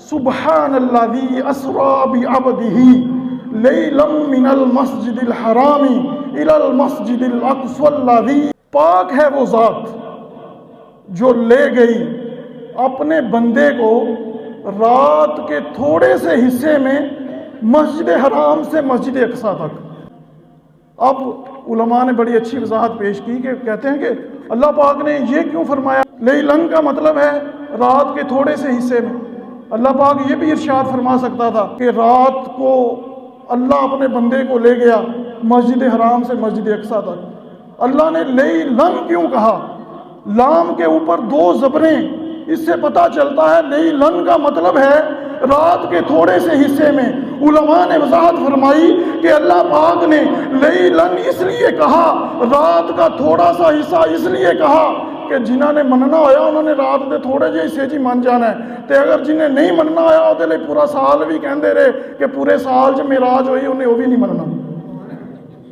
सुबहानल्लज़ी अस्रा बिअब्दिही लैलम मिनल मस्जिदिल हरामी इलल मस्जिदिल अक़सल्लज़ी, पाक है वो ज़ात जो ले गई अपने बंदे को रात के थोड़े से हिस्से में मस्जिद हराम से मस्जिद अक़सा तक। अब उलमा ने बड़ी अच्छी वजाहत पेश की कि कहते हैं कि अल्लाह पाक ने ये क्यों फरमाया, लैलन का मतलब है रात के थोड़े से हिस्से में। अल्लाह पाक ये भी इरशाद फरमा सकता था कि रात को अल्लाह अपने बंदे को ले गया मस्जिद हराम से मस्जिद अक़सा तक। अल्लाह ने लैलन क्यों कहा, लाम के ऊपर दो ज़बरें, इससे पता चलता है लैलन का मतलब है रात के थोड़े से हिस्से में। उलमा ने वजाहत फरमाई कि अल्लाह पाक ने लैलन इसलिए कहा, रात का थोड़ा सा हिस्सा इसलिए कहा कि जिन्होंने मनना होया उन्होंने रात के थोड़े जे हिस्से च मन जाना है, तो अगर जिन्हें नहीं मनना होया ਉਹਦੇ ਲਈ पूरा साल भी कहते रहे कि पूरे साल च मेराज हुई उन्हें वो भी नहीं मनना।